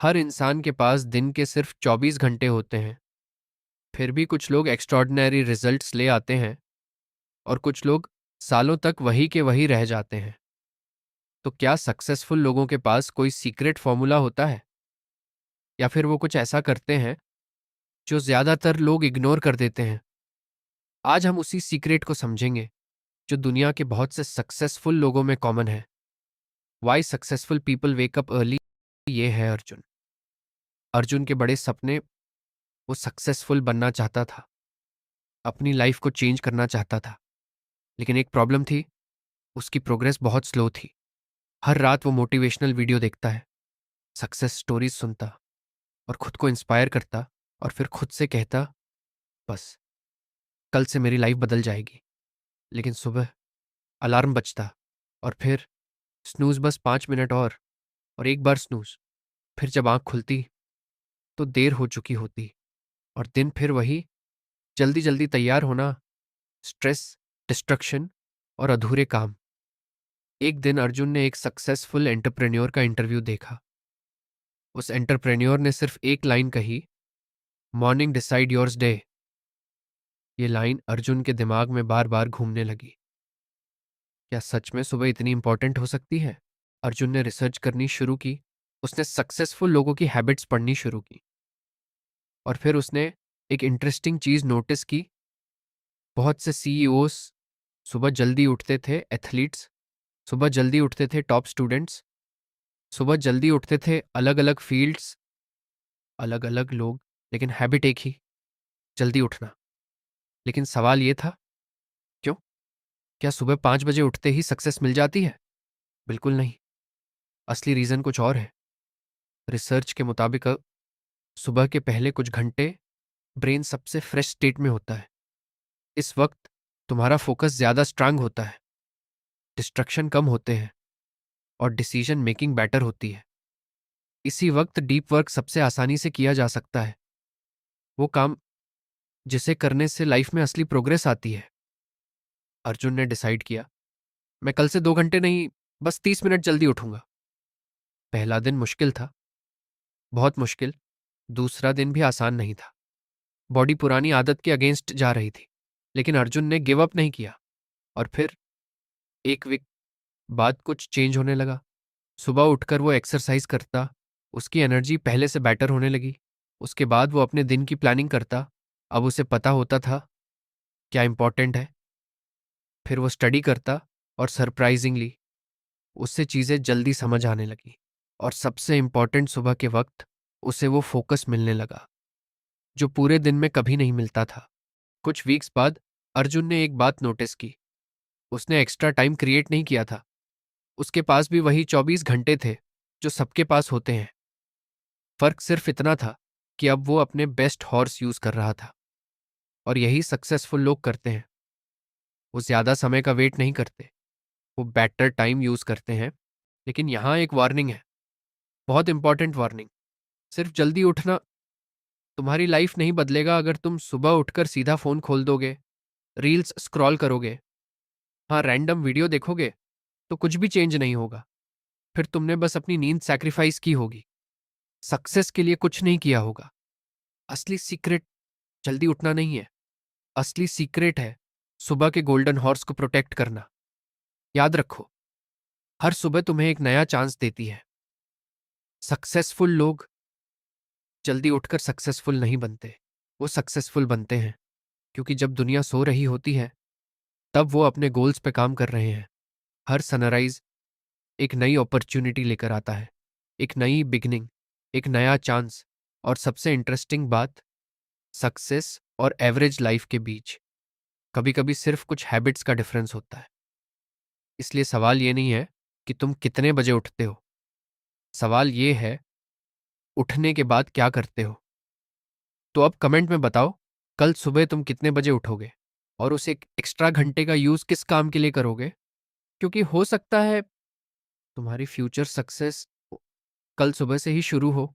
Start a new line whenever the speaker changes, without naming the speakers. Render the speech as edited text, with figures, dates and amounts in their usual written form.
हर इंसान के पास दिन के सिर्फ 24 घंटे होते हैं। फिर भी कुछ लोग एक्स्ट्रॉर्डिनरी रिजल्ट्स ले आते हैं और कुछ लोग सालों तक वही के वही रह जाते हैं। तो क्या सक्सेसफुल लोगों के पास कोई सीक्रेट फॉर्मूला होता है, या फिर वो कुछ ऐसा करते हैं जो ज्यादातर लोग इग्नोर कर देते हैं? आज हम उसी सीक्रेट को समझेंगे जो दुनिया के बहुत से सक्सेसफुल लोगों में कॉमन है। Why successful people wake up early. ये है अर्जुन। अर्जुन के बड़े सपने, वो सक्सेसफुल बनना चाहता था, अपनी लाइफ को चेंज करना चाहता था। लेकिन एक प्रॉब्लम थी, उसकी प्रोग्रेस बहुत स्लो थी। हर रात वो मोटिवेशनल वीडियो देखता है, सक्सेस स्टोरीज सुनता और खुद को इंस्पायर करता, और फिर खुद से कहता, बस कल से मेरी लाइफ बदल जाएगी। लेकिन सुबह अलार्म बजता और फिर स्नूज, बस 5 मिनट और एक बार स्नूज। फिर जब आंख खुलती तो देर हो चुकी होती, और दिन फिर वही, जल्दी जल्दी तैयार होना, स्ट्रेस, डिस्ट्रक्शन और अधूरे काम। एक दिन अर्जुन ने एक सक्सेसफुल एंटरप्रेन्योर का इंटरव्यू देखा। उस एंटरप्रेन्योर ने सिर्फ एक लाइन कही, मॉर्निंग डिसाइड योर्स डे। ये लाइन अर्जुन के दिमाग में बार बार घूमने लगी। क्या सच में सुबह इतनी इंपॉर्टेंट हो सकती है? अर्जुन ने रिसर्च करनी शुरू की। उसने सक्सेसफुल लोगों की हैबिट्स पढ़नी शुरू की, और फिर उसने एक इंटरेस्टिंग चीज नोटिस की। बहुत से सीईओस सुबह जल्दी उठते थे, एथलीट्स सुबह जल्दी उठते थे, टॉप स्टूडेंट्स सुबह जल्दी उठते थे, अलग अलग फील्ड्स, अलग अलग लोग, लेकिन हैबिट एक ही, जल्दी उठना। लेकिन सवाल ये था, क्यों? क्या सुबह 5 बजे उठते ही सक्सेस मिल जाती है? बिल्कुल नहीं। असली रीजन कुछ और है। रिसर्च के मुताबिक सुबह के पहले कुछ घंटे ब्रेन सबसे फ्रेश स्टेट में होता है। इस वक्त तुम्हारा फोकस ज्यादा स्ट्रांग होता है, डिस्ट्रक्शन कम होते हैं और डिसीजन मेकिंग बेटर होती है। इसी वक्त डीप वर्क सबसे आसानी से किया जा सकता है, वो काम जिसे करने से लाइफ में असली प्रोग्रेस आती है। अर्जुन ने डिसाइड किया, मैं कल से 2 घंटे नहीं, बस 30 मिनट जल्दी उठूंगा। पहला दिन मुश्किल था, बहुत मुश्किल। दूसरा दिन भी आसान नहीं था। बॉडी पुरानी आदत के अगेंस्ट जा रही थी, लेकिन अर्जुन ने गिव अप नहीं किया। और फिर एक वीक बाद कुछ चेंज होने लगा। सुबह उठकर वो एक्सरसाइज करता, उसकी एनर्जी पहले से बेटर होने लगी। उसके बाद वो अपने दिन की प्लानिंग करता। अब उसे पता होता था क्या इंपॉर्टेंट है। फिर वो स्टडी करता, और सरप्राइजिंगली उससे चीज़ें जल्दी समझ आने लगी। और सबसे इंपॉर्टेंट, सुबह के वक्त उसे वो फोकस मिलने लगा जो पूरे दिन में कभी नहीं मिलता था। कुछ वीक्स बाद अर्जुन ने एक बात नोटिस की। उसने एक्स्ट्रा टाइम क्रिएट नहीं किया था। उसके पास भी वही 24 घंटे थे जो सबके पास होते हैं। फर्क सिर्फ इतना था कि अब वो अपने बेस्ट हॉर्स यूज कर रहा था। और यही सक्सेसफुल लोग करते हैं। वो ज्यादा समय का वेट नहीं करते, वो बेटर टाइम यूज करते हैं। लेकिन यहां एक वार्निंग है, बहुत इंपॉर्टेंट वार्निंग। सिर्फ जल्दी उठना तुम्हारी लाइफ नहीं बदलेगा। अगर तुम सुबह उठकर सीधा फोन खोल दोगे, रील्स स्क्रॉल करोगे, हाँ रैंडम वीडियो देखोगे, तो कुछ भी चेंज नहीं होगा। फिर तुमने बस अपनी नींद सैक्रिफाइस की होगी, सक्सेस के लिए कुछ नहीं किया होगा। असली सीक्रेट जल्दी उठना नहीं है। असली सीक्रेट है सुबह के गोल्डन हॉर्स को प्रोटेक्ट करना। याद रखो, हर सुबह तुम्हें एक नया चांस देती है। सक्सेसफुल लोग जल्दी उठकर सक्सेसफुल नहीं बनते, वो सक्सेसफुल बनते हैं क्योंकि जब दुनिया सो रही होती है तब वो अपने गोल्स पे काम कर रहे हैं। हर सनराइज एक नई अपॉर्चुनिटी लेकर आता है, एक नई बिगनिंग, एक नया चांस। और सबसे इंटरेस्टिंग बात, सक्सेस और एवरेज लाइफ के बीच कभी कभी सिर्फ कुछ हैबिट्स का डिफरेंस होता है। इसलिए सवाल ये नहीं है कि तुम कितने बजे उठते हो, सवाल ये है उठने के बाद क्या करते हो। तो अब कमेंट में बताओ, कल सुबह तुम कितने बजे उठोगे और उस एक एक्स्ट्रा घंटे का यूज किस काम के लिए करोगे? क्योंकि हो सकता है तुम्हारी फ्यूचर सक्सेस कल सुबह से ही शुरू हो।